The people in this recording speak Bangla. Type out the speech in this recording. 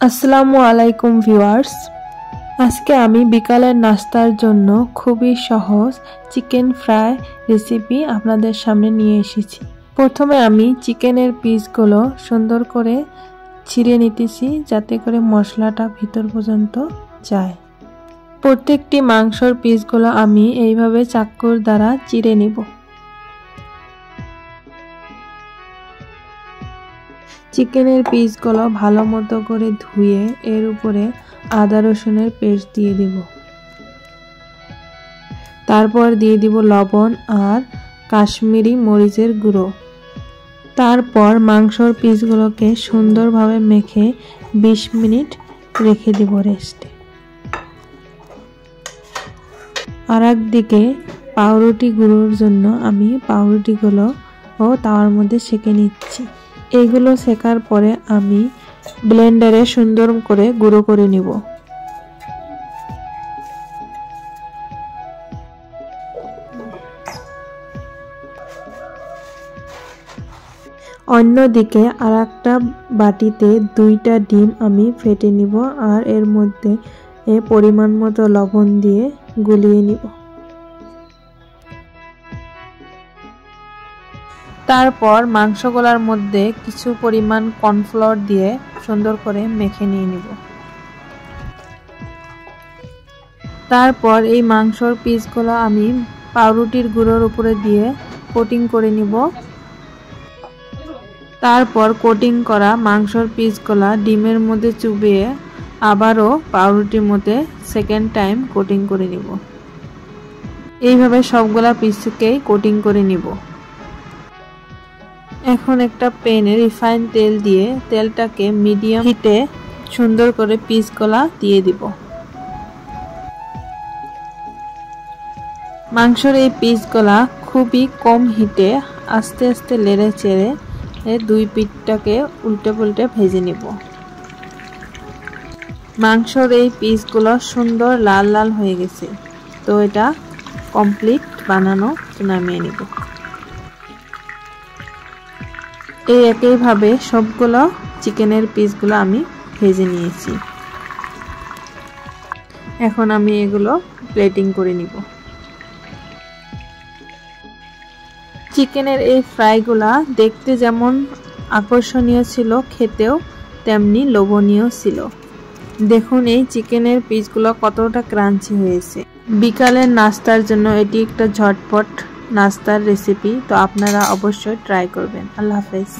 আসসালামু আলাইকুম ভিউয়ার্স, আজকে আমি বিকালের নাস্তার জন্য খুবই সহজ চিকেন ফ্রাই রেসিপি আপনাদের সামনে নিয়ে এসেছি। প্রথমে আমি চিকেনের পিসগুলো সুন্দর করে ছিঁড়ে নিতেছি যাতে করে মশলাটা ভিতর পর্যন্ত যায়। প্রত্যেকটি মাংসর পিসগুলো আমি এইভাবে চাকুর দ্বারা চিড়ে নিব। চিকেনের পিসগুলো ভালো মতো করে ধুয়ে এর উপরে আদা রসুনের পেস্ট দিয়ে দিব। তারপর দিয়ে দিব লবণ আর কাশ্মীরি মরিচের গুঁড়ো। তারপর মাংসর পিসগুলোকে সুন্দরভাবে মেখে 20 মিনিট রেখে দিব রেস্টে। আর একদিকে পাউরুটি গুঁড়োর জন্য আমি পাউরুটিগুলো তাওয়ার মধ্যে সেঁকে নিচ্ছি। এইগুলো সেকার পরে আমি ব্লেন্ডারে সুন্দর করে গুঁড়ো করে নিব। অন্যদিকে আর একটা বাটিতে 2টা ডিম আমি ফেটে নিব আর এর মধ্যে পরিমাণ মতো লবণ দিয়ে গুলিয়ে নিব। তারপর মাংসগুলোর মধ্যে কিছু পরিমাণ কর্নফ্লাওয়ার দিয়ে সুন্দর করে মেখে নিয়ে নিব। তারপর এই মাংসর পিসগুলো আমি পাউরুটির গুঁড়োর উপরে দিয়ে কোটিং করে নিব। তারপর কোটিং করা মাংসর পিসগুলো ডিমের মধ্যে চুবিয়ে আবারও পাউরুটির মধ্যে সেকেন্ড টাইম কোটিং করে নিব। এইভাবে সবগুলা পিসকেই কোটিং করে নিব। এখন একটা প্যানে রিফাইন তেল দিয়ে তেলটাকে মিডিয়াম হিটে সুন্দর করে পিসগুলা দিয়ে দিব। মাংসের এই পিসগুলা খুবই কম হিটে আস্তে আস্তে নেড়ে চেড়ে 2 পিঠটাকে উল্টে পুল্টে ভেজে নিব। মাংসের এই পিসগুলো সুন্দর লাল লাল হয়ে গেছে, তো এটা কমপ্লিট বানানো, নামিয়ে নিব। এই একইভাবে সবগুলো চিকেনের পিসগুলো আমি ভেজে নিয়েছি। এখন আমি এগুলো প্লেটিং করে নিব। চিকেনের এই ফ্রাইগুলা দেখতে যেমন আকর্ষণীয় ছিল, খেতেও তেমনি লোভনীয় ছিল। দেখুন এই চিকেনের পিসগুলো কতটা ক্রাঞ্চি হয়েছে। বিকালের নাস্তার জন্য এটি একটা ঝটপট নাস্তার রেসিপি, তো আপনারা অবশ্যই ট্রাই করবেন। আল্লাহ হাফেজ।